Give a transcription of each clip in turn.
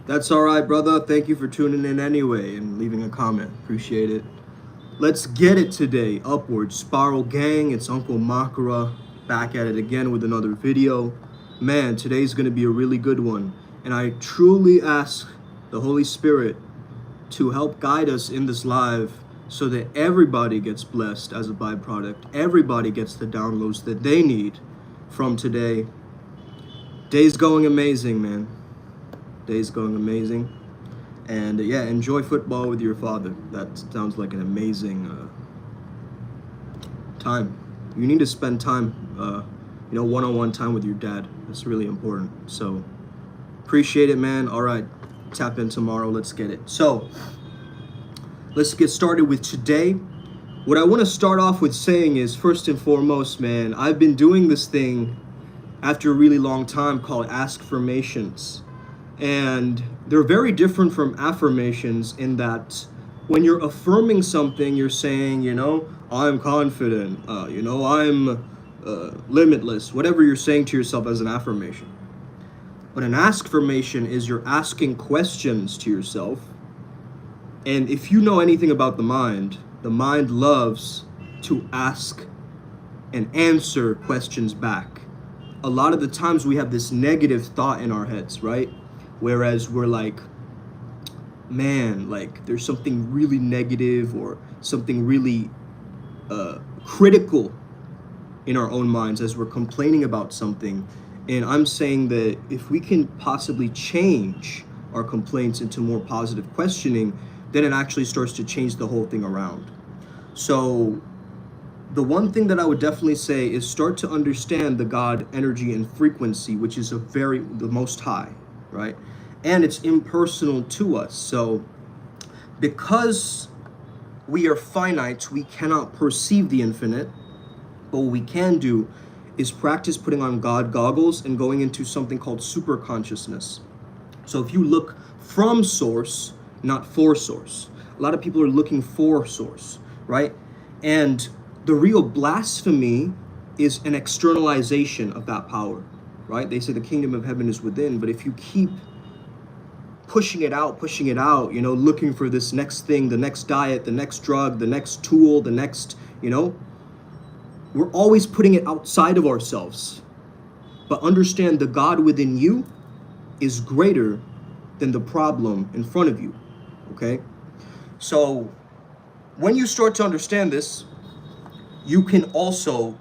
That's all right, brother. Thank you for tuning in anyway and leaving a comment. Appreciate it. Let's get it today. Upward Spiral Gang. It's Uncle Makara back at it again with another video. Man, today's going to be a really good one. And I truly ask the Holy Spirit to help guide us in this live so that everybody gets blessed as a byproduct. Everybody gets the downloads that they need from today. Day's going amazing, man. Day's going amazing. And yeah, enjoy football with your father. That sounds like an amazing time. You need to spend time, one-on-one time with your dad. That's really important. So appreciate it, man. All right, tap in tomorrow. Let's get it. So let's get started with today. What I want to start off with saying is, first and foremost, man, I've been doing this thing after a really long time called Askformations. And they're very different from affirmations in that when you're affirming something, you're saying, I'm confident, I'm limitless, whatever you're saying to yourself as an affirmation. But an askformation is you're asking questions to yourself. And if you know anything about the mind loves to ask and answer questions back. A lot of the times we have this negative thought in our heads, right? Whereas we're like, man, like there's something really negative or something really critical in our own minds as we're complaining about something. And I'm saying that if we can possibly change our complaints into more positive questioning, then it actually starts to change the whole thing around. So the one thing that I would definitely say is start to understand the God energy and frequency, which is the most high, right? And it's impersonal to us. So because we are finite, we cannot perceive the infinite, but what we can do is practice putting on God goggles and going into something called super consciousness. So if you look from source, not for source. A lot of people are looking for source, right? And the real blasphemy is an externalization of that power, right? They say the kingdom of heaven is within, but if you keep pushing it out, looking for this next thing, the next diet, the next drug, the next tool, the next, we're always putting it outside of ourselves. But understand the God within you is greater than the problem in front of you, okay? So when you start to understand this, you can also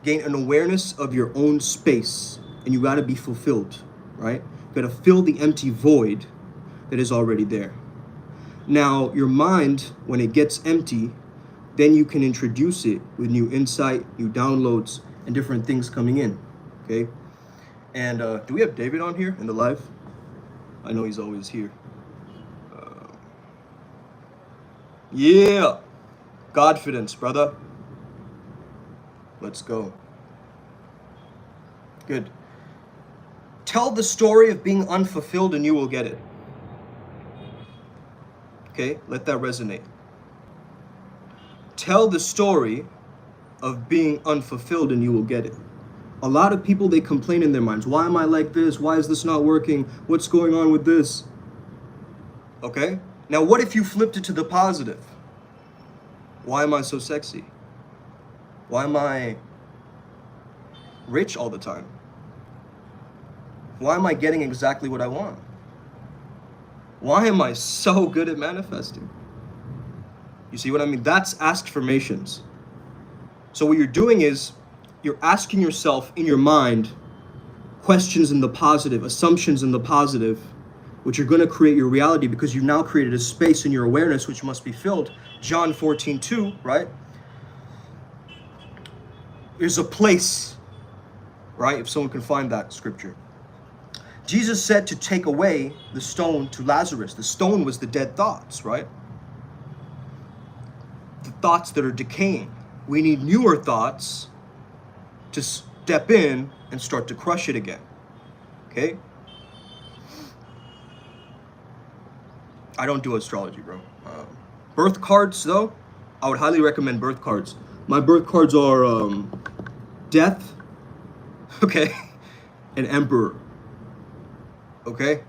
gain an awareness of your own space, and you gotta be fulfilled, right? You gotta fill the empty void that is already there. Now, your mind, when it gets empty, then you can introduce it with new insight, new downloads, and different things coming in, okay? And do we have David on here in the live? I know he's always here. Yeah, Godfidence, brother. Let's go. Good. Tell the story of being unfulfilled and you will get it. Okay, let that resonate. Tell the story of being unfulfilled and you will get it. A lot of people, they complain in their minds. Why am I like this? Why is this not working? What's going on with this? Okay, now what if you flipped it to the positive? Why am I so sexy? Why am I rich all the time? Why am I getting exactly what I want? Why am I so good at manifesting? You see what I mean? That's Askformations. So what you're doing is you're asking yourself in your mind questions in the positive, assumptions in the positive, which are going to create your reality because you've now created a space in your awareness which must be filled. John 14:2, right? There's a place, right? If someone can find that scripture. Jesus said to take away the stone to Lazarus. The stone was the dead thoughts, right? The thoughts that are decaying. We need newer thoughts to step in and start to crush it again, okay? I don't do astrology, bro. Birth cards, though, I would highly recommend birth cards. My birth cards are Death, okay, and Emperor. Okay?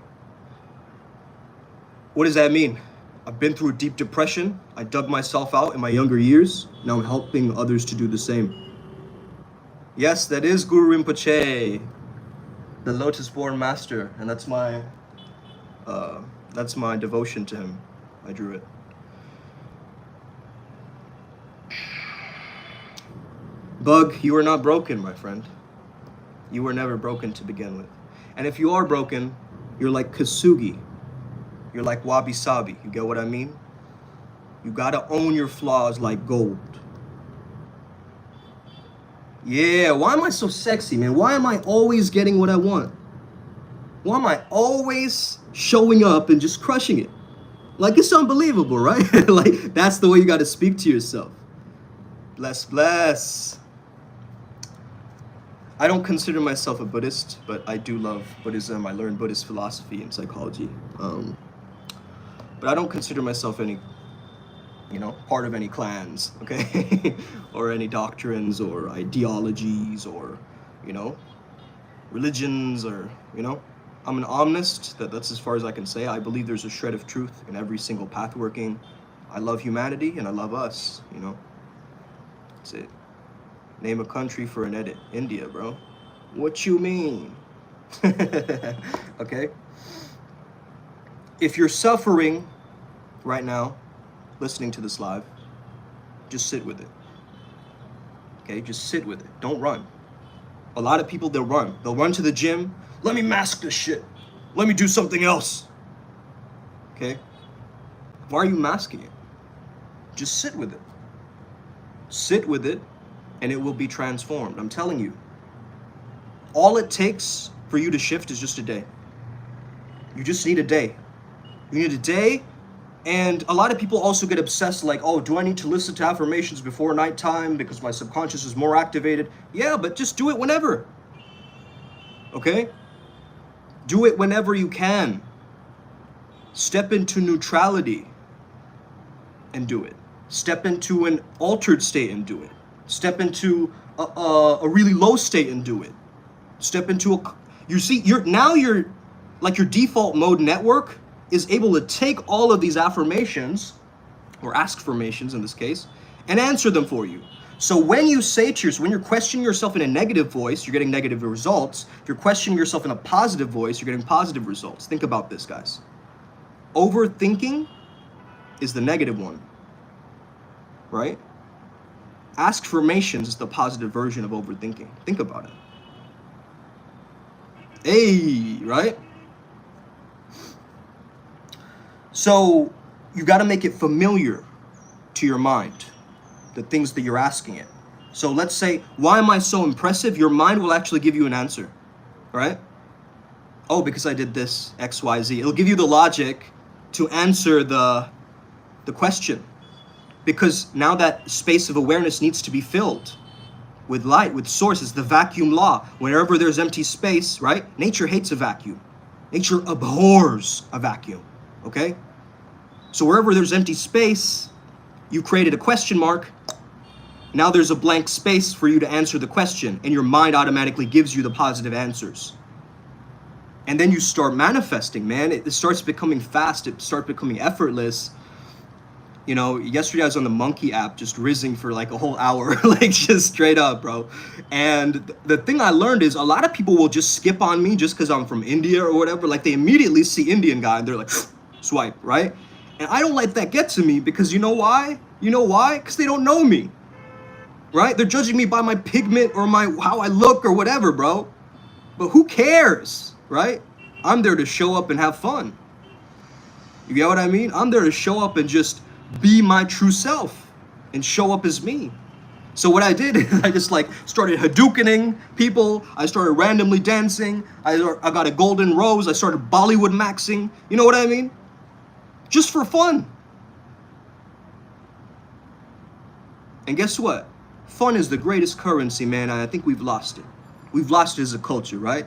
What does that mean? I've been through a deep depression. I dug myself out in my younger years. Now I'm helping others to do the same. Yes, that is Guru Rinpoche, the Lotus-born master, and that's my devotion to him. I drew it. Bug, you are not broken, my friend. You were never broken to begin with. And if you are broken, you're like Kasugi. You're like Wabi Sabi. You get what I mean? You gotta own your flaws like gold. Yeah, why am I so sexy, man? Why am I always getting what I want? Why am I always showing up and just crushing it? Like, it's unbelievable, right? Like, that's the way you gotta speak to yourself. Bless, bless. I don't consider myself a Buddhist, but I do love Buddhism. I learned Buddhist philosophy and psychology. But I don't consider myself any, part of any clans, okay? Or any doctrines or ideologies or, religions or, I'm an omnist. That's as far as I can say. I believe there's a shred of truth in every single path working. I love humanity and I love us, That's it. Name a country for an edit. India, bro. What you mean? Okay? If you're suffering right now, listening to this live, just sit with it. Okay? Just sit with it. Don't run. A lot of people, they'll run. They'll run to the gym. Let me mask this shit. Let me do something else. Okay? Why are you masking it? Just sit with it. Sit with it, and it will be transformed. I'm telling you. All it takes for you to shift is just a day. You just need a day. You need a day, and a lot of people also get obsessed like, oh, do I need to listen to affirmations before nighttime because my subconscious is more activated? Yeah, but just do it whenever. Okay? Do it whenever you can. Step into neutrality and do it. Step into an altered state and do it. Step into a really low state and do it. Step into your default mode network is able to take all of these affirmations, or Askformations in this case, and answer them for you. So when you say to yourself, when you're questioning yourself in a negative voice, you're getting negative results. If you're questioning yourself in a positive voice, you're getting positive results. Think about this, guys. Overthinking is the negative one, right? Askformations is the positive version of overthinking. Think about it. Hey, right? So you got to make it familiar to your mind, the things that you're asking it. So let's say, why am I so impressive? Your mind will actually give you an answer, right? Oh, because I did this, X, Y, Z. It'll give you the logic to answer the question. Because now that space of awareness needs to be filled with light, with source. It's the vacuum law. Whenever there's empty space, right? Nature hates a vacuum. Nature abhors a vacuum, okay? So wherever there's empty space, you created a question mark. Now there's a blank space for you to answer the question, and your mind automatically gives you the positive answers. And then you start manifesting, man. It starts becoming fast. It starts becoming effortless. Yesterday I was on the Monkey app just rizzing for like a whole hour, like just straight up, bro. And the thing I learned is a lot of people will just skip on me just because I'm from India or whatever. Like they immediately see Indian guy and they're like, swipe, right? And I don't let that get to me because you know why? Because they don't know me, right? They're judging me by my pigment or how I look or whatever, bro. But who cares, right? I'm there to show up and have fun. You get what I mean? I'm there to show up and just be my true self and show up as me. So what I did is I just started Hadoukening people. I started randomly dancing. I got a golden rose. I started Bollywood maxing. You know what I mean? Just for fun. And guess what? Fun is the greatest currency, man. I think we've lost it. We've lost it as a culture, right?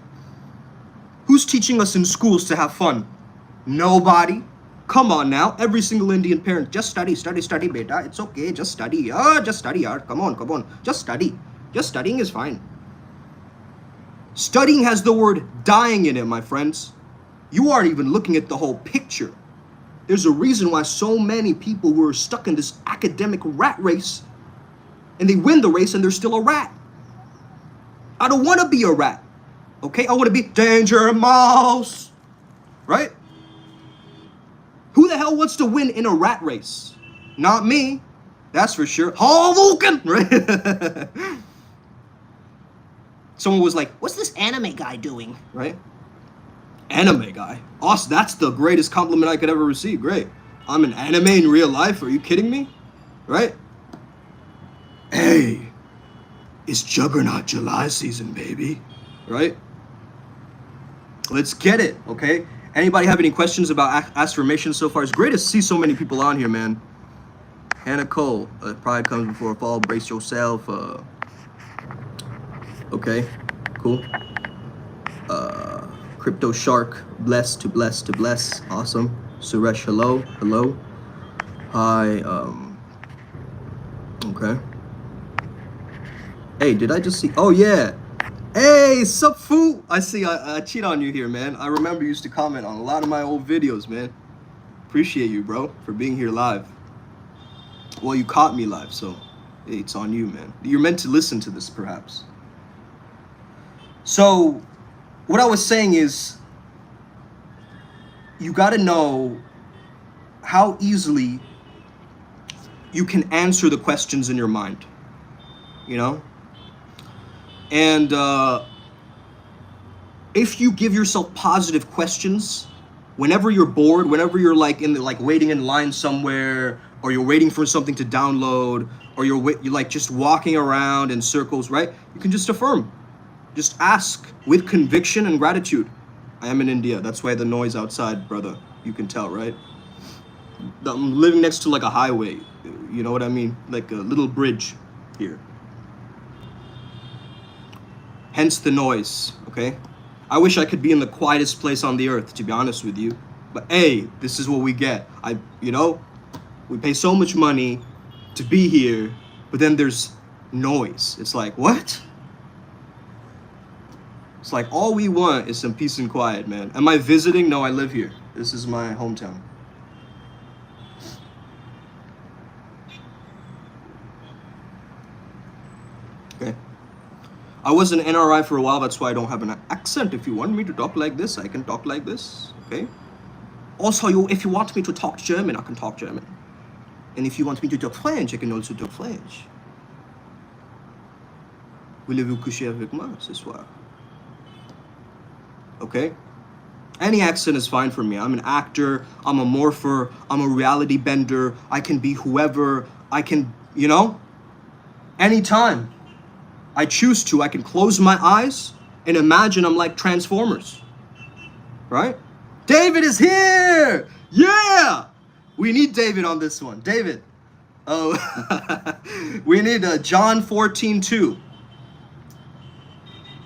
Who's teaching us in schools to have fun? Nobody. Come on now, every single Indian parent, just study, beta. It's okay, just study. Just study, yaar. Come on. Just study. Just studying is fine. Studying has the word dying in it, my friends. You aren't even looking at the whole picture. There's a reason why so many people who are stuck in this academic rat race, and they win the race and they're still a rat. I don't want to be a rat. Okay? I want to be Danger Mouse. Right? Who the hell wants to win in a rat race? Not me. That's for sure. Hadouken! Right? Someone was like, what's this anime guy doing? Right? Anime guy? Awesome. That's the greatest compliment I could ever receive. Great. I'm an anime in real life. Are you kidding me? Right? Hey, it's Juggernaut July season, baby. Right? Let's get it, okay? Anybody have any questions about Askformations so far? It's great to see so many people on here, man. Hannah Cole, pride comes before a fall, brace yourself. Okay, cool. Crypto Shark, blessed to bless to bless, awesome. Suresh, hello, hello. Hi, okay. Hey, did I just see, oh yeah. Hey, sup foo? I see I cheat on you here, man. I remember you used to comment on a lot of my old videos, man. Appreciate you, bro, for being here live. Well, you caught me live, so hey, it's on you, man. You're meant to listen to this, perhaps. So, what I was saying is, you gotta know how easily you can answer the questions in your mind, you know? And if you give yourself positive questions, whenever you're bored, whenever you're like waiting in line somewhere, or you're waiting for something to download, or you're like just walking around in circles, right? You can just affirm, just ask with conviction and gratitude. I am in India. That's why the noise outside, brother. You can tell, right? I'm living next to like a highway. You know what I mean? Like a little bridge here. Hence the noise, okay? I wish I could be in the quietest place on the earth, to be honest with you. But hey, this is what we get. You know, we pay so much money to be here, but then there's noise. It's like, what? It's like, all we want is some peace and quiet, man. Am I visiting? No, I live here. This is my hometown. Okay. I was an NRI for a while, that's why I don't have an accent. If you want me to talk like this, I can talk like this, okay? Also, if you want me to talk German, I can talk German. And if you want me to talk French, I can also talk French. Voulez-vous coucher avec moi ce soir? Okay? Any accent is fine for me. I'm an actor, I'm a morpher, I'm a reality bender, I can be whoever, I can, you know? Anytime I choose to, I can close my eyes and imagine I'm like Transformers, right? David is here! Yeah! We need David on this one. David. Oh, we need John 14:2.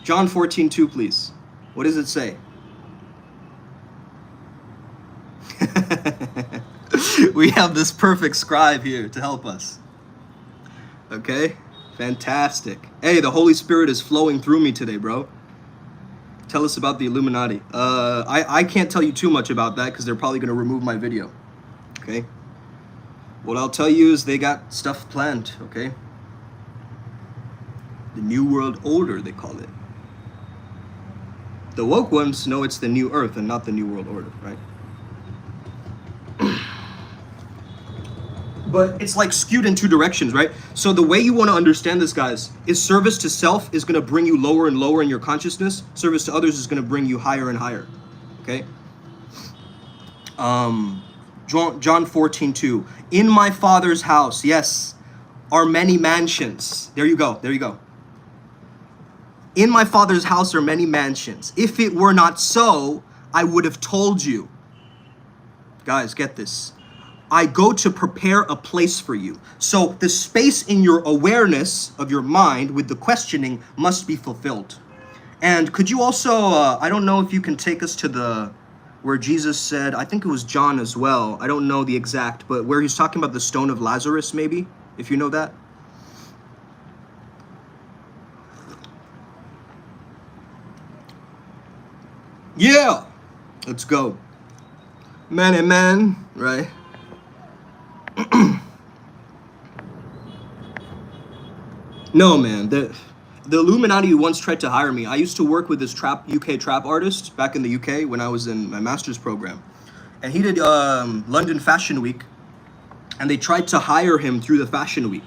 John 14:2, please. What does it say? We have this perfect scribe here to help us. Okay? Fantastic. Hey, the Holy Spirit is flowing through me today, bro. Tell us about the Illuminati. I can't tell you too much about that because they're probably going to remove my video. Okay? What I'll tell you is they got stuff planned, okay? The New World Order, they call it. The woke ones know it's the New Earth and not the New World Order, right? But it's like skewed in two directions, right? So the way you want to understand this, guys, is service to self is going to bring you lower and lower in your consciousness. Service to others is going to bring you higher and higher, okay? John 14:2. In my Father's house, yes, are many mansions. There you go. There you go. In my Father's house are many mansions. If it were not so, I would have told you. Guys, get this. I go to prepare a place for you. So the space in your awareness of your mind with the questioning must be fulfilled. And could you also, I don't know if you can take us to where Jesus said, I think it was John as well. I don't know the exact, but where he's talking about the stone of Lazarus, maybe, if you know that. Yeah, let's go. Man and man, right? No, man. The Illuminati once tried to hire me. I used to work with this UK trap artist back in the UK when I was in my master's program. And he did London Fashion Week. And they tried to hire him through the Fashion Week.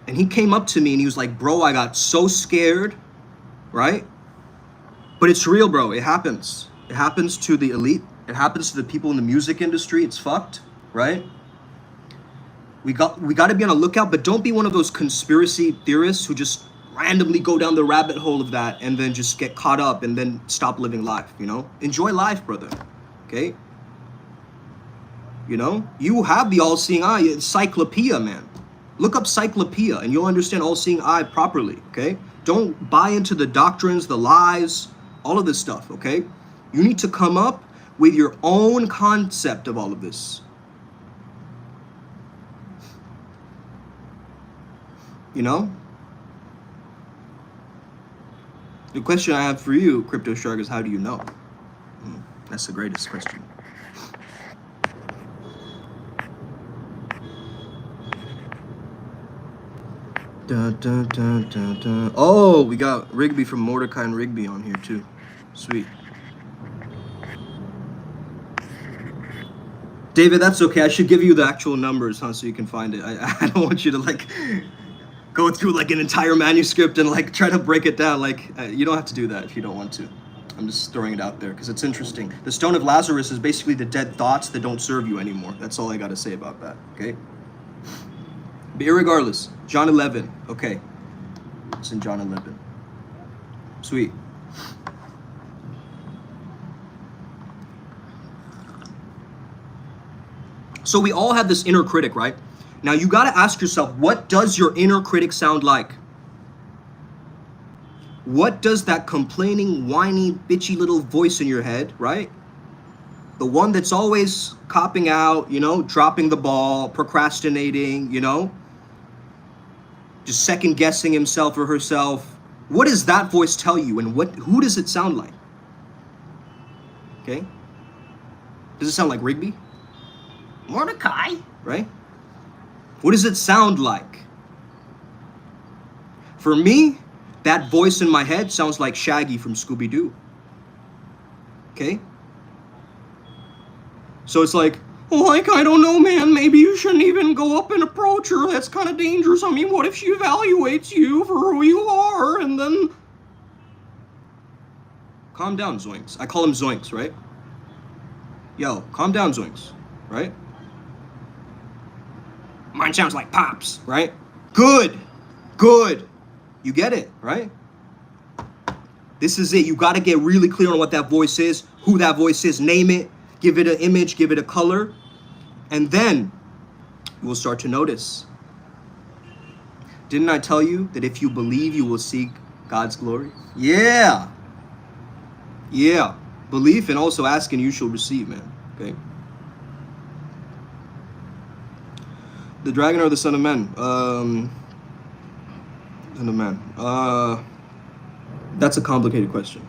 And he came up to me and he was like, bro, I got so scared, right? But it's real, bro. It happens. It happens to the elite. It happens to the people in the music industry. It's fucked, right? We got to be on a lookout, but don't be one of those conspiracy theorists who just randomly go down the rabbit hole of that and then just get caught up and then stop living life, you know? Enjoy life, brother, okay? You know? You have the all-seeing eye, encyclopedia, man. Look up cyclopedia and you'll understand all-seeing eye properly, okay? Don't buy into the doctrines, the lies, all of this stuff, okay? You need to come up with your own concept of all of this. You know? The question I have for you, Crypto Shark, is how do you know? That's the greatest question. Dun, dun, dun, dun, dun. Oh, we got Rigby from Mordecai and Rigby on here too. Sweet. David, that's okay. I should give you the actual numbers, huh, so you can find it. I don't want you to like go through like an entire manuscript and like try to break it down. Like you don't have to do that if you don't want to. I'm just throwing it out there because it's interesting. The Stone of Lazarus is basically the dead thoughts that don't serve you anymore. That's all I got to say about that, okay? But irregardless, John 11, okay. It's in John 11. Sweet. So we all have this inner critic, right? Now you got to ask yourself, what does your inner critic sound like? What does that complaining, whiny, bitchy little voice in your head, right? The one that's always copping out, you know, dropping the ball, procrastinating, you know, just second guessing himself or herself. What does that voice tell you, and who does it sound like? Okay? Does it sound like Rigby? Mordecai, right? What does it sound like? For me, that voice in my head sounds like Shaggy from Scooby-Doo. Okay? So it's like, I don't know, man, maybe you shouldn't even go up and approach her. That's kind of dangerous. I mean, what if she evaluates you for who you are, and then... Calm down, Zoinks. I call him Zoinks, right? Yo, calm down, Zoinks, right? Mine sounds like Pops, right? Good. You get it, right? This is it. You got to get really clear on what that voice is, who that voice is, name it, give it an image, give it a color, and then you will start to notice. Didn't I tell you that if you believe, you will seek God's glory? Yeah. Belief and also asking, you shall receive, man. Okay. The dragon or the son of man? Son of man. That's a complicated question.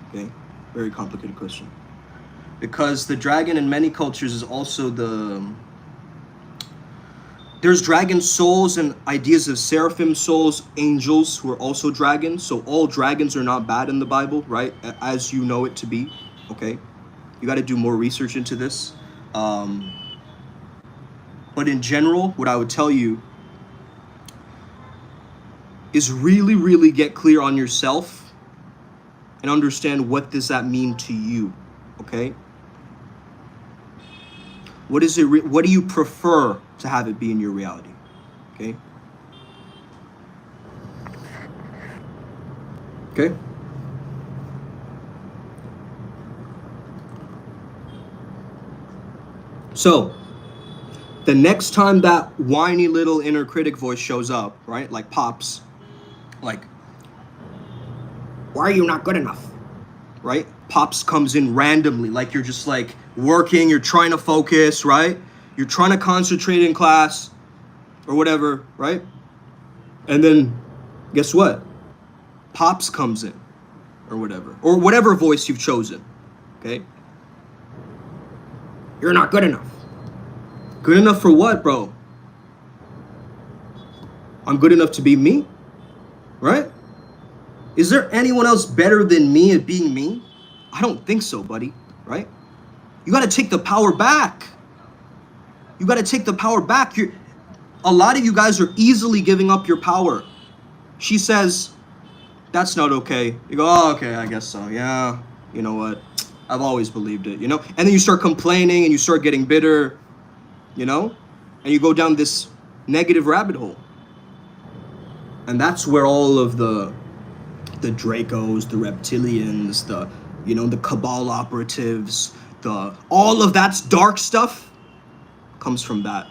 Okay, very complicated question. Because the dragon in many cultures is also there's dragon souls and ideas of seraphim souls, angels who are also dragons. So all dragons are not bad in the Bible, right? As you know it to be, okay? You got to do more research into this. But in general, what I would tell you is really get clear on yourself and understand what does that mean to you, okay? What is it? What do you prefer to have it be in your reality, okay? Okay? So, the next time that whiny little inner critic voice shows up, right, like Pops, like, why are you not good enough, right? Pops comes in randomly, like you're just like working, you're trying to focus, right? You're trying to concentrate in class or whatever, right? And then guess what? Pops comes in or whatever voice you've chosen, okay? You're not good enough. Good enough for what, bro? I'm good enough to be me, right? Is there anyone else better than me at being me? I don't think so, buddy, right? You got to take the power back. You got to take the power back. A lot of you guys are easily giving up your power. She says, that's not okay. You go, oh, okay, I guess so. Yeah, you know what? I've always believed it, you know? And then you start complaining and you start getting bitter, you know? And you go down this negative rabbit hole. And that's where all of the Dracos, the reptilians, the cabal operatives, all of that's dark stuff comes from that.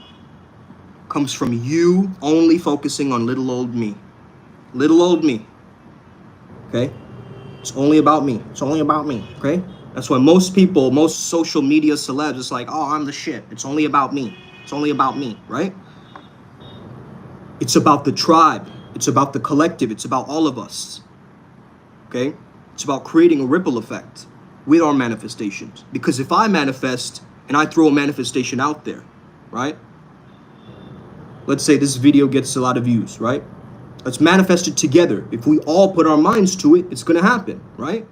Comes from you only focusing on little old me. Little old me. Okay? It's only about me. It's only about me. Okay? That's why most people, most social media celebs, it's like, oh, I'm the shit. It's only about me. It's only about me, right? It's about the tribe. It's about the collective. It's about all of us. Okay? It's about creating a ripple effect with our manifestations. Because if I manifest and I throw a manifestation out there, right? Let's say this video gets a lot of views, right? Let's manifest it together. If we all put our minds to it, it's going to happen, right?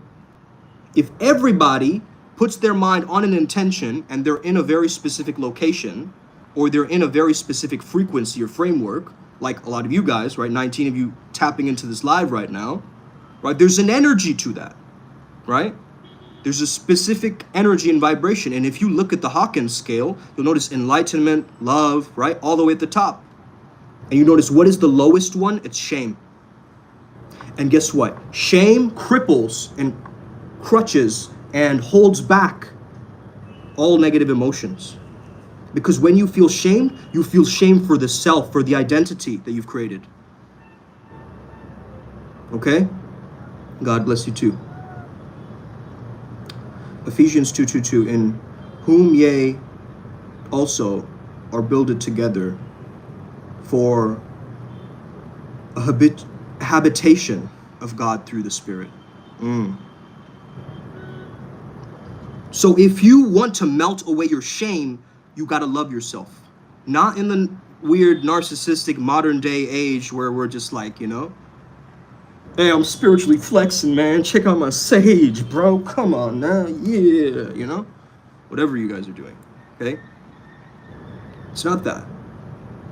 If everybody puts their mind on an intention and they're in a very specific location, or they're in a very specific frequency or framework, like a lot of you guys, right? 19 of you tapping into this live right now, right? There's an energy to that, right? There's a specific energy and vibration. And if you look at the Hawkins scale, you'll notice enlightenment, love, right? All the way at the top. And you notice what is the lowest one? It's shame. And guess what? Shame cripples and crutches and holds back all negative emotions. Because when you feel shame for the self, for the identity that you've created. Okay? God bless you too. Ephesians 2:22, in whom ye also are builded together for a habitation of God through the Spirit. So if you want to melt away your shame, you got to love yourself. Not in the weird narcissistic modern day age where we're just like, you know, hey, I'm spiritually flexing, man. Check out my sage, bro. Come on now. Yeah, you know? Whatever you guys are doing, okay? It's not that.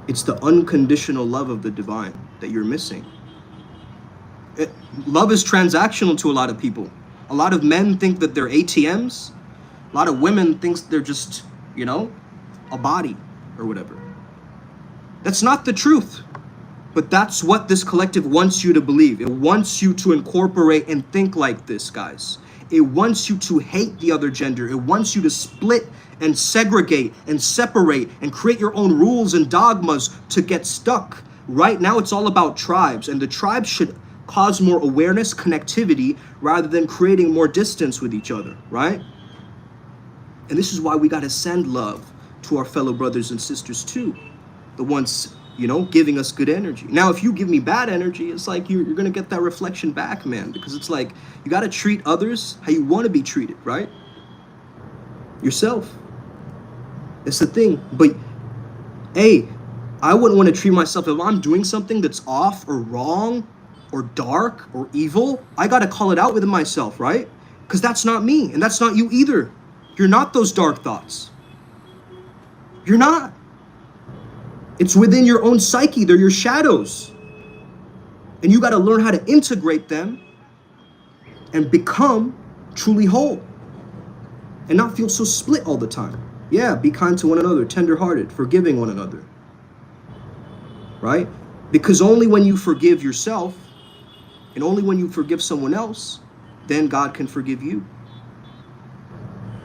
It's the unconditional love of the divine that you're missing. Love is transactional to a lot of people. A lot of men think that they're ATMs. A lot of women think they're just, you know, a body or whatever. That's not the truth. But that's what this collective wants you to believe. It wants you to incorporate and think like this, guys. It wants you to hate the other gender. It wants you to split and segregate and separate and create your own rules and dogmas to get stuck. Right now, it's all about tribes, and the tribes should cause more awareness, connectivity, rather than creating more distance with each other, right? And this is why we got to send love to our fellow brothers and sisters too. The ones, you know, giving us good energy. Now, if you give me bad energy, it's like you're going to get that reflection back, man, because it's like you got to treat others how you want to be treated, right? Yourself. It's the thing. But, hey, I wouldn't want to treat myself, if I'm doing something that's off or wrong or dark or evil, I got to call it out within myself, right? Because that's not me, and that's not you either. You're not those dark thoughts. You're not. It's within your own psyche. They're your shadows. And you got to learn how to integrate them and become truly whole. And not feel so split all the time. Yeah, be kind to one another, tender-hearted, forgiving one another. Right? Because only when you forgive yourself and only when you forgive someone else, then God can forgive you.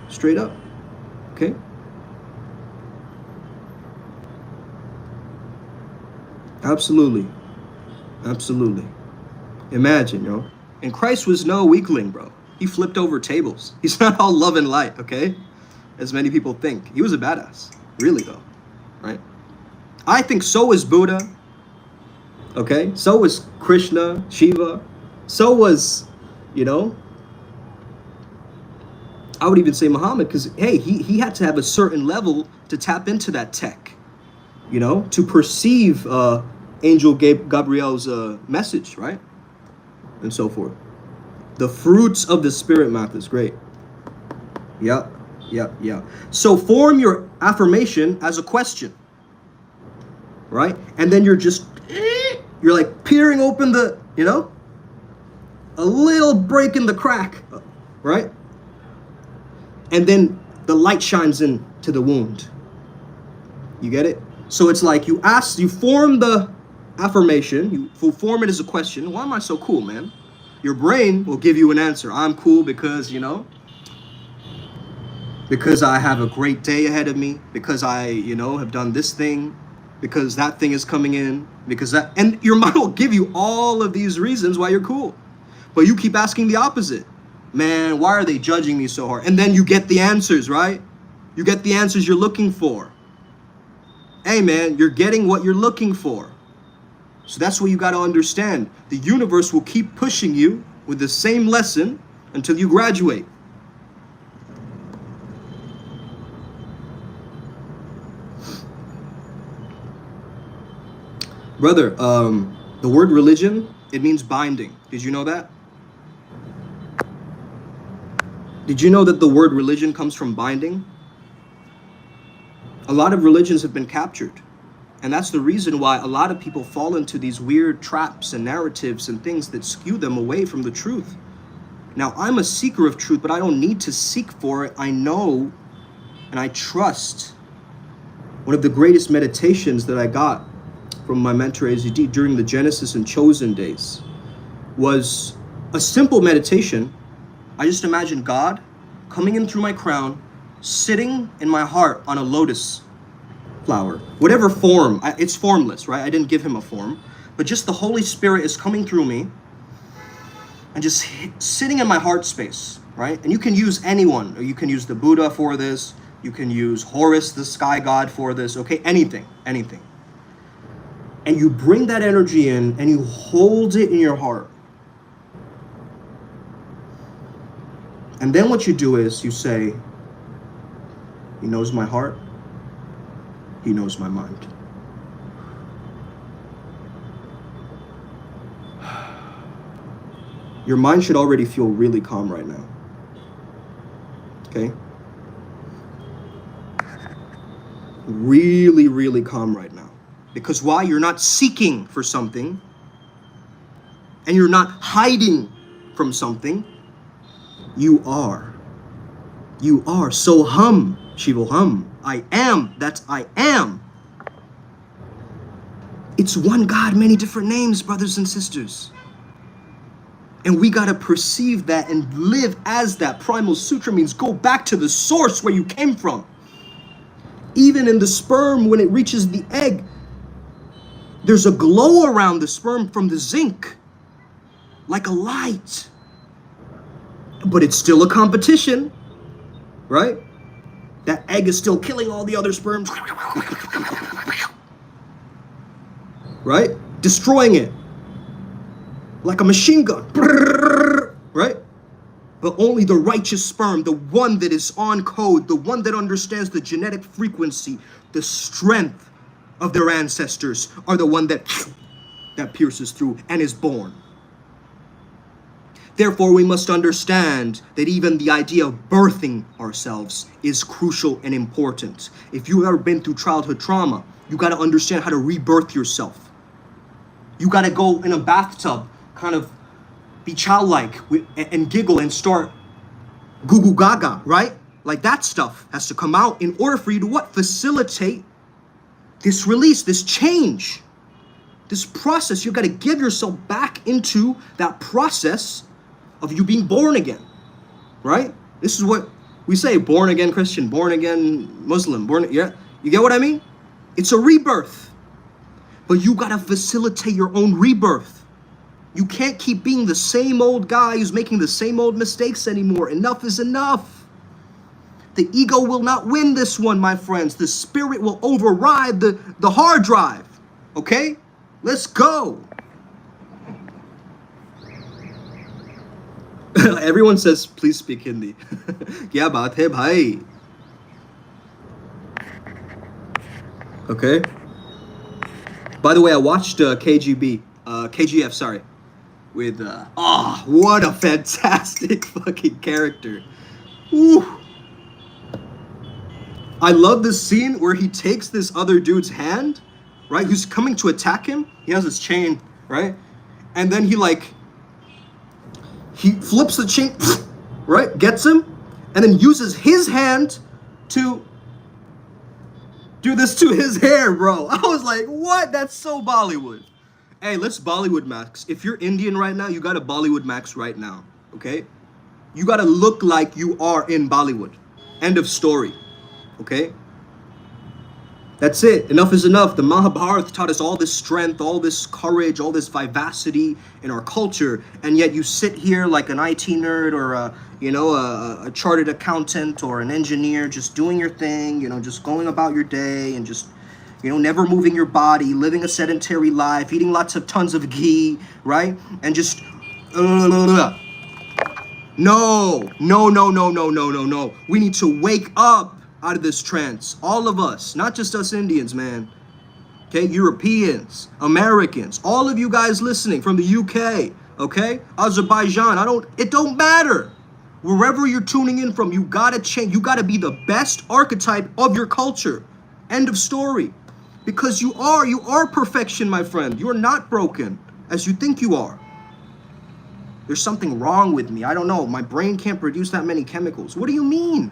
Straight up. Okay? Absolutely. Absolutely. Imagine, yo. And Christ was no weakling, bro. He flipped over tables. He's not all love and light, okay? As many people think. He was a badass. Really, though. Right? I think so was Buddha. Okay? So was Krishna, Shiva. So was, you know, I would even say Muhammad, because hey, he had to have a certain level to tap into that tech, you know, to perceive Angel Gabriel's message, right? And so forth. The fruits of the spirit math is great. Yep. So form your affirmation as a question, right? And then you're like peering open the, you know, a little break in the crack, right? And then the light shines into the wound. You get it? So it's like you form the affirmation, you form it as a question. Why am I so cool, man? Your brain will give you an answer. I'm cool because, you know, because I have a great day ahead of me, because I, you know, have done this thing, because that thing is coming in, because that, and your mind will give you all of these reasons why you're cool. But you keep asking the opposite. Man, why are they judging me so hard? And then you get the answers, right? You get the answers you're looking for. Hey, man, you're getting what you're looking for. So that's what you got to understand. The universe will keep pushing you with the same lesson until you graduate. Brother, the word religion, it means binding. Did you know that? Did you know that the word religion comes from binding? A lot of religions have been captured. And that's the reason why a lot of people fall into these weird traps and narratives and things that skew them away from the truth. Now, I'm a seeker of truth, but I don't need to seek for it. I know and I trust. One of the greatest meditations that I got from my mentor AZD during the Genesis and Chosen days was a simple meditation. I just imagined God coming in through my crown, sitting in my heart on a lotus flower, whatever form. It's formless, right? I didn't give him a form, but just the Holy Spirit is coming through me and just sitting in my heart space, right? And you can use anyone, or you can use the Buddha for this, you can use Horus, the sky god, for this, okay? Anything. And you bring that energy in and you hold it in your heart. And then what you do is you say, he knows my heart, he knows my mind. Your mind should already feel really calm right now. Okay? Really, really calm right now. Because why? You're not seeking for something, and you're not hiding from something. You are. You are. So hum, Shivo hum. I am. That's I am. It's one God, many different names, brothers and sisters. And we got to perceive that and live as that. Primal Sutra means go back to the source where you came from. Even in the sperm, when it reaches the egg, there's a glow around the sperm from the zinc, like a light. But it's still a competition, right? That egg is still killing all the other sperms, right? Destroying it like a machine gun, right? But only the righteous sperm, the one that is on code, the one that understands the genetic frequency, the strength of their ancestors, are the one that pierces through and is born. Therefore, we must understand that even the idea of birthing ourselves is crucial and important. If you've ever been through childhood trauma, you got to understand how to rebirth yourself. You got to go in a bathtub, kind of be childlike and giggle and start goo goo gaga, right? Like that stuff has to come out in order for you to what? Facilitate this release, this change, this process. You got to give yourself back into that process of you being born again, right? This is what we say, born again Christian, born again Muslim, yeah, you get what I mean? It's a rebirth, but you gotta facilitate your own rebirth. You can't keep being the same old guy who's making the same old mistakes anymore. Enough is enough. The ego will not win this one, my friends. The spirit will override the hard drive, okay? Let's go. Everyone says, please speak Hindi. Kya baat hai, bhai? Okay. By the way, I watched KGF, sorry. With, what a fantastic fucking character. Woo. I love this scene where he takes this other dude's hand, right? Who's coming to attack him. He has this chain, right? And then he flips the chain, right? Gets him, and then uses his hand to do this to his hair, bro. I was like, what? That's so Bollywood. Hey, let's Bollywood max. If you're Indian right now, you got a Bollywood max right now, okay? You gotta look like you are in Bollywood. End of story, okay? That's it. Enough is enough. The Mahabharata taught us all this strength, all this courage, all this vivacity in our culture, and yet you sit here like an IT nerd or a chartered accountant or an engineer, just doing your thing, just going about your day and just, never moving your body, living a sedentary life, eating lots of tons of ghee, right? And just no. We need to wake up out of this trance. All of us, not just us Indians, man. Okay, Europeans, Americans, all of you guys listening from the UK, okay? Azerbaijan, it don't matter. Wherever you're tuning in from, you gotta change. You gotta be the best archetype of your culture. End of story. Because you are perfection, my friend. You're not broken as you think you are. There's something wrong with me. I don't know. My brain can't produce that many chemicals. What do you mean?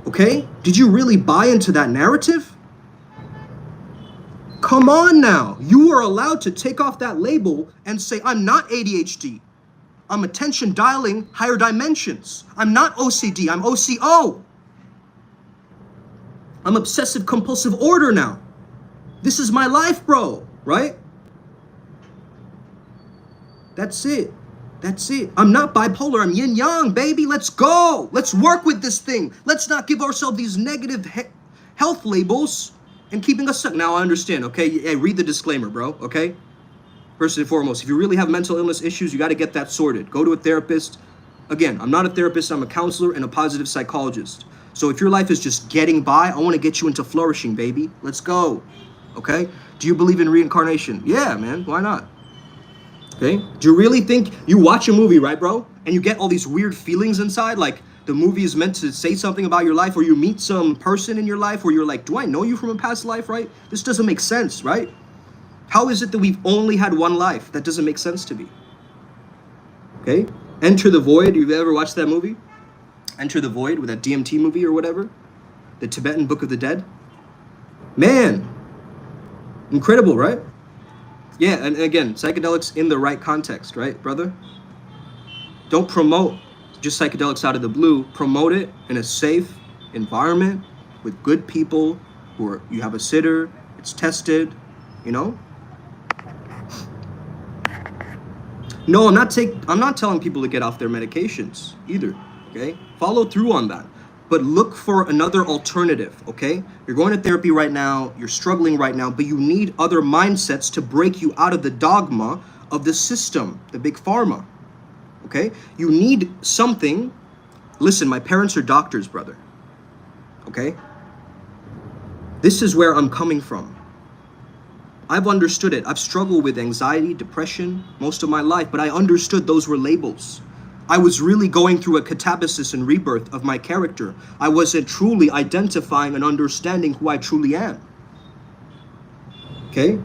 Okay? Did you really buy into that narrative? Come on now. You are allowed to take off that label and say, I'm not ADHD. I'm attention dialing higher dimensions. I'm not OCD. I'm OCO. I'm obsessive compulsive order now. This is my life, bro. Right? That's it. That's it. I'm not bipolar. I'm yin yang, baby. Let's go. Let's work with this thing. Let's not give ourselves these negative health labels and keeping us stuck. Now I understand, okay? Hey, read the disclaimer, bro, okay? First and foremost, if you really have mental illness issues, you got to get that sorted. Go to a therapist. Again, I'm not a therapist. I'm a counselor and a positive psychologist. So if your life is just getting by, I want to get you into flourishing, baby. Let's go, okay? Do you believe in reincarnation? Yeah, man. Why not? Okay? Do you really think you watch a movie, right, bro? And you get all these weird feelings inside, like the movie is meant to say something about your life, or you meet some person in your life where you're like, do I know you from a past life, right? This doesn't make sense, right? How is it that we've only had one life? That doesn't make sense to me. Okay? Enter the Void. You've ever watched that movie? Enter the Void with that DMT movie or whatever? The Tibetan Book of the Dead? Man. Incredible, right? Yeah, and again, psychedelics in the right context, right, brother? Don't promote just psychedelics out of the blue. Promote it in a safe environment with good people you have a sitter, it's tested, No, I'm not telling people to get off their medications either, okay? Follow through on that. But look for another alternative, okay? You're going to therapy right now, you're struggling right now, but you need other mindsets to break you out of the dogma of the system, the big pharma, okay? You need something. Listen, my parents are doctors, brother, okay? This is where I'm coming from. I've understood it. I've struggled with anxiety, depression most of my life, but I understood those were labels. I was really going through a catabasis and rebirth of my character. I wasn't truly identifying and understanding who I truly am. Okay?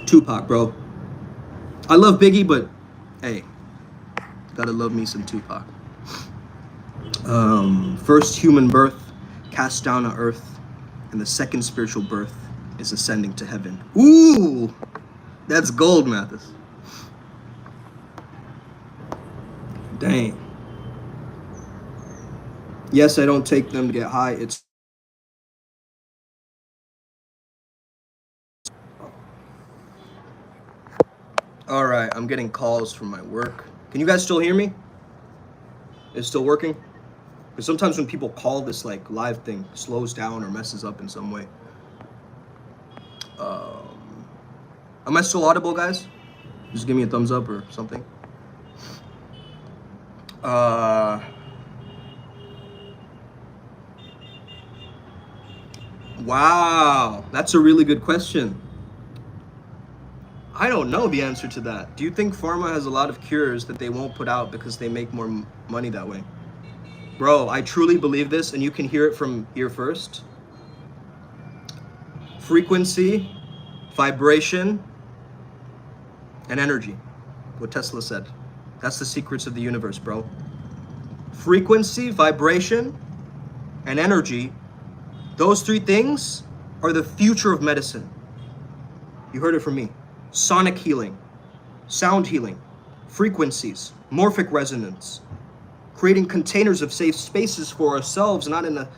Tupac, bro. I love Biggie, but hey, gotta love me some Tupac. First human birth, cast down to earth, and the second spiritual birth is ascending to heaven. Ooh, that's gold, Mathis. Dang. Yes, I don't take them to get high. It's all right. I'm getting calls from my work. Can you guys still hear me? It's still working? Because sometimes when people call, this like live thing slows down or messes up in some way. Am I still audible, guys? Just give me a thumbs up or something. Wow, that's a really good question. I don't know the answer to that. Do you think pharma has a lot of cures that they won't put out because they make more money that way? Bro, I truly believe this, and you can hear it from here first. Frequency, vibration, and energy. What Tesla said. That's the secrets of the universe, bro. Frequency, vibration, and energy. Those three things are the future of medicine. You heard it from me. Sonic healing, sound healing, frequencies, morphic resonance, creating containers of safe spaces for ourselves, not in a,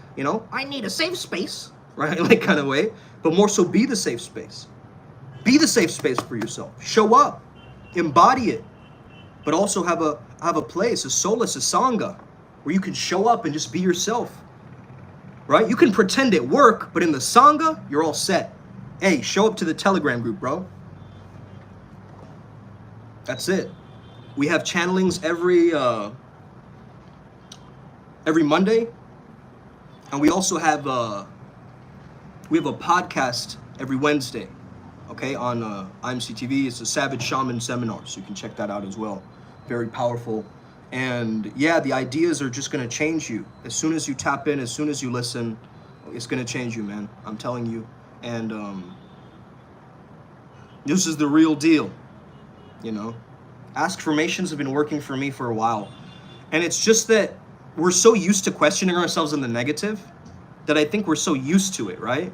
I need a safe space, right? Like kind of way, but more so be the safe space. Be the safe space for yourself. Show up, embody it, but also have a place, a solace, a sangha, where you can show up and just be yourself, right? You can pretend at work, but in the sangha, you're all set. Hey, show up to the Telegram group, bro. That's it. We have channelings every Monday, and we also have a podcast every Wednesday. Okay, on IMCTV. It's a Savage Shaman seminar, so you can check that out as well. Very powerful, and yeah, the ideas are just gonna change you as soon as you tap in, as soon as you listen. It's gonna change you, man. I'm telling you, and this is the real deal. Askformations have been working for me for a while. And it's just that we're so used to questioning ourselves in the negative that I think we're so used to it, right?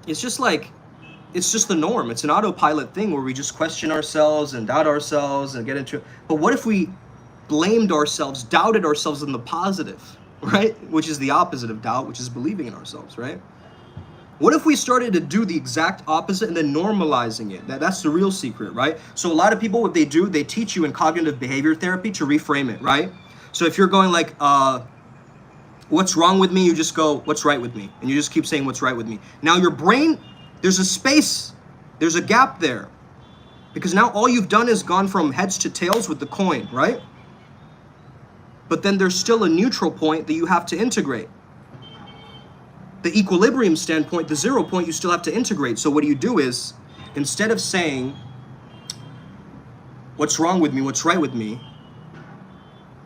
It's just the norm. It's an autopilot thing where we just question ourselves and doubt ourselves and get into it. But what if we blamed ourselves, doubted ourselves in the positive, right? Which is the opposite of doubt, which is believing in ourselves, right? What if we started to do the exact opposite and then normalizing it? That's the real secret, right? So a lot of people, what they do, they teach you in cognitive behavior therapy to reframe it, right? So if you're going like, what's wrong with me? You just go, what's right with me? And you just keep saying, what's right with me? Now your brain, there's a space, there's a gap there. Because now all you've done is gone from heads to tails with the coin, right? But then there's still a neutral point that you have to integrate. The equilibrium standpoint, the 0 point, you still have to integrate. So what you do is, instead of saying, what's wrong with me, what's right with me,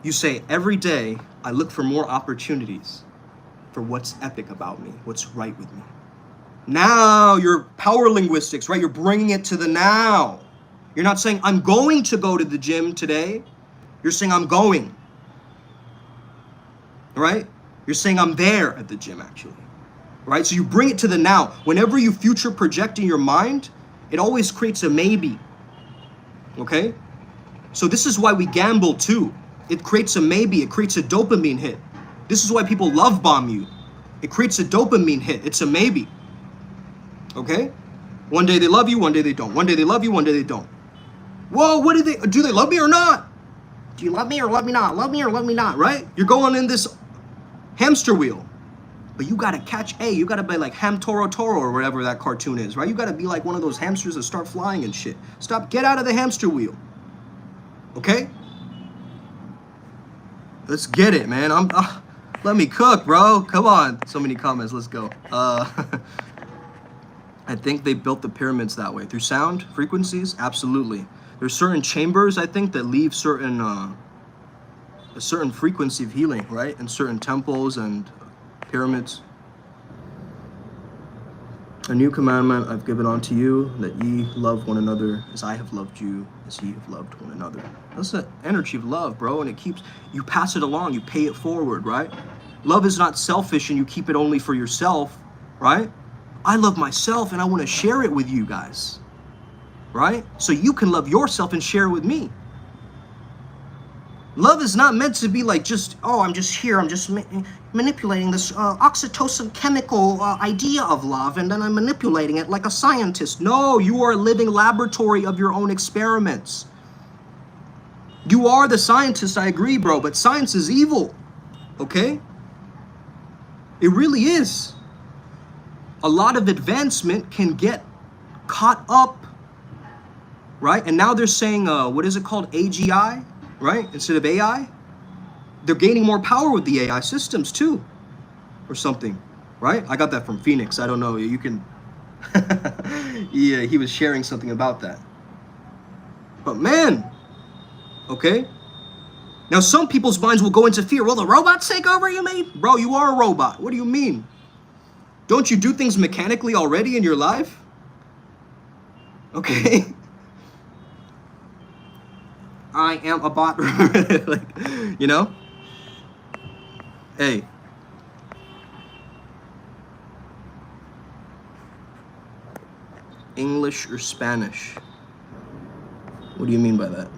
you say, every day I look for more opportunities for what's epic about me, what's right with me. Now you're power linguistics, right? You're bringing it to the now. You're not saying, I'm going to go to the gym today. You're saying, I'm going, right? You're saying, I'm there at the gym, actually. Right? So you bring it to the now. Whenever you future project in your mind, it always creates a maybe. Okay? So this is why we gamble too. It creates a maybe. It creates a dopamine hit. This is why people love bomb you. It creates a dopamine hit. It's a maybe. Okay? One day they love you, one day they don't. One day they love you, one day they don't. Whoa, what do they love me or not? Do you love me or love me not? Love me or love me not, right? You're going in this hamster wheel. But you gotta catch, you gotta be like Ham Toro Toro or whatever that cartoon is, right? You gotta be like one of those hamsters that start flying and shit. Get out of the hamster wheel. Okay? Let's get it, man. Let me cook, bro. Come on. So many comments, let's go. I think they built the pyramids that way. Through sound, frequencies, absolutely. There's certain chambers, I think, that leave a certain frequency of healing, right? In certain temples and pyramids. A new commandment I've given unto you, that ye love one another as I have loved you, as ye have loved one another. That's the energy of love, bro, and you pass it along, you pay it forward, right? Love is not selfish and you keep it only for yourself, right? I love myself and I want to share it with you guys, right? So you can love yourself and share it with me. Love is not meant to be like just, I'm just here, I'm just manipulating this oxytocin chemical idea of love, and then I'm manipulating it like a scientist. No, you are a living laboratory of your own experiments. You are the scientist, I agree, bro, but science is evil, okay? It really is. A lot of advancement can get caught up, right? And now they're saying, what is it called, AGI? right? Instead of AI, they're gaining more power with the AI systems too, or something, right? I got that from Phoenix. I don't know. You can. Yeah, he was sharing something about that. But man, okay. Now some people's minds will go into fear. Will the robots take over, you mean? Bro, you are a robot. What do you mean? Don't you do things mechanically already in your life? Okay. I am a bot. Like, you know? Hey. English or Spanish? What do you mean by that?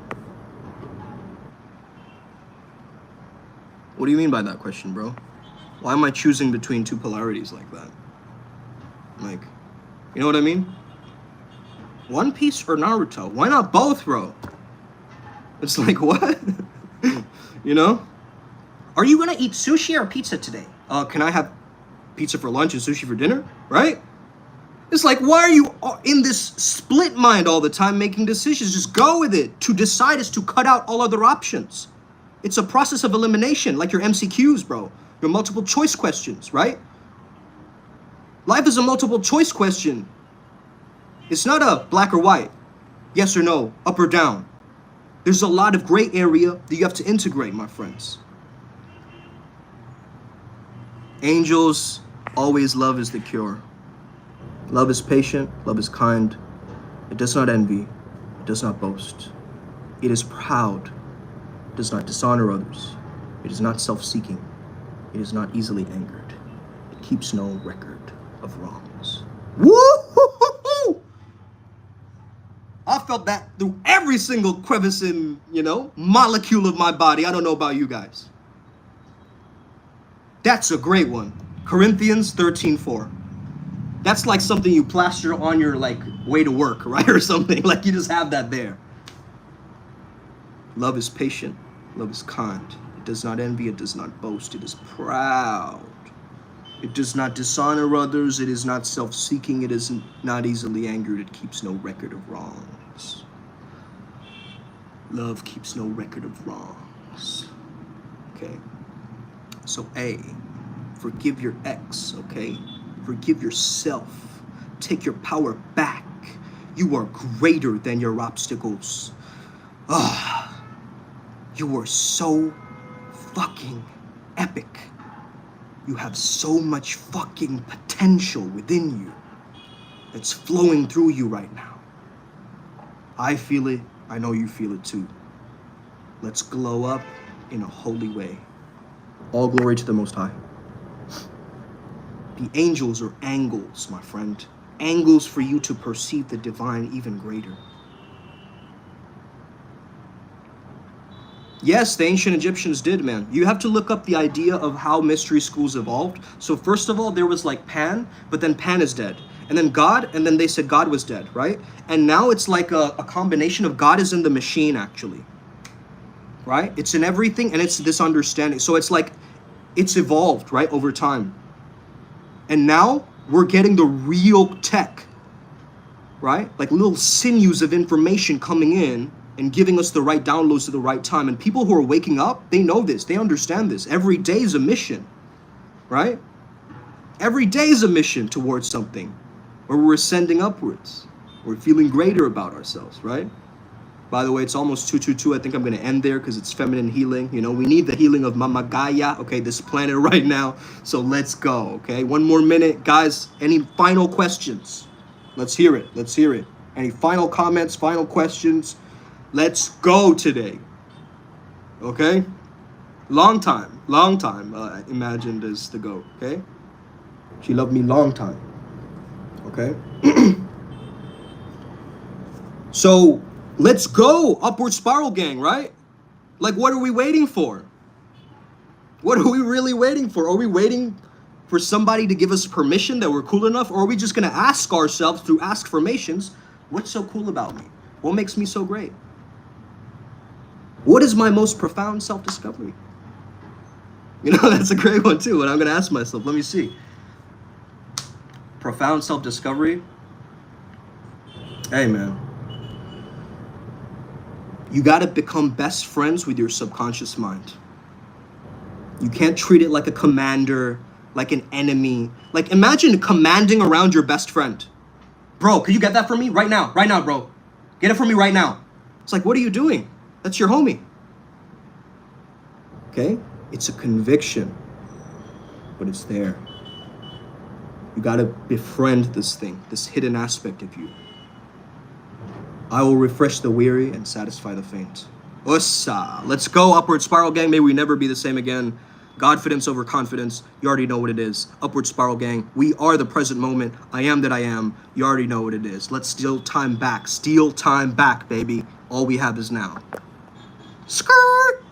What do you mean by that question, bro? Why am I choosing between two polarities like that? Like, you know what I mean? One Piece or Naruto? Why not both, bro? It's like, what? You know? Are you gonna eat sushi or pizza today? Can I have pizza for lunch and sushi for dinner? Right? It's like, why are you in this split mind all the time making decisions? Just go with it. To decide is to cut out all other options. It's a process of elimination, like your MCQs, bro. Your multiple choice questions, right? Life is a multiple choice question. It's not a black or white, yes or no, up or down. There's a lot of gray area that you have to integrate, my friends. Angels always love is the cure. Love is patient, love is kind. It does not envy, it does not boast. It is proud, it does not dishonor others. It is not self-seeking, it is not easily angered. It keeps no record of wrongs. Woo-hoo-hoo-hoo! I felt that through every single crevice in, molecule of my body. I don't know about you guys. That's a great one. Corinthians 13:4. That's like something you plaster on your way to work, right? Or something. Like you just have that there. Love is patient. Love is kind. It does not envy. It does not boast. It is proud. It does not dishonor others. It is not self-seeking. It is not easily angered. It keeps no record of wrongs. Love keeps no record of wrongs. Okay. So A, forgive your ex, okay? Forgive yourself. Take your power back. You are greater than your obstacles. You are so fucking epic. You have so much fucking potential within you that's flowing through you right now. I feel it. I know you feel it too. Let's glow up in a holy way. All glory to the Most High. The angels are angles, my friend. Angles for you to perceive the divine even greater. Yes, the ancient Egyptians did, man. You have to look up the idea of how mystery schools evolved. So first of all, there was Pan, but then Pan is dead. And then God, and then they said God was dead, right? And now it's like a combination of God is in the machine, actually. Right? It's in everything, and it's this understanding. So it's like, it's evolved, right, over time. And now we're getting the real tech, right? Like little sinews of information coming in and giving us the right downloads at the right time. And people who are waking up, they know this, they understand this. Every day is a mission, right? Every day is a mission towards something where we're ascending upwards. We're feeling greater about ourselves, right? By the way, it's almost 222. I think I'm going to end there because it's feminine healing. We need the healing of Mama Gaia, okay, this planet right now. So let's go, okay? One more minute. Guys, any final questions? Let's hear it. Let's hear it. Any final comments, final questions? Let's go today, okay? Long time imagined as the GOAT, okay? She loved me long time, okay? So let's go, upward spiral gang, right? Like, what are we waiting for? What are we really waiting for? Are we waiting for somebody to give us permission that we're cool enough? Or are we just gonna ask ourselves through Askformations, what's so cool about me? What makes me so great? What is my most profound self-discovery? That's a great one too, and I'm gonna ask myself, let me see. Profound self-discovery? Hey man. You got to become best friends with your subconscious mind. You can't treat it like a commander, like an enemy. Like, imagine commanding around your best friend. Bro, can you get that for me right now? Right now, bro. Get it for me right now. It's like, what are you doing? That's your homie. Okay? It's a conviction, but it's there. You gotta befriend this thing, this hidden aspect of you. I will refresh the weary and satisfy the faint. Ussa. Let's go, upward spiral gang. May we never be the same again. Godfidence over confidence. You already know what it is. Upward spiral gang. We are the present moment. I am that I am. You already know what it is. Let's steal time back. Steal time back, baby. All we have is now. Skirt!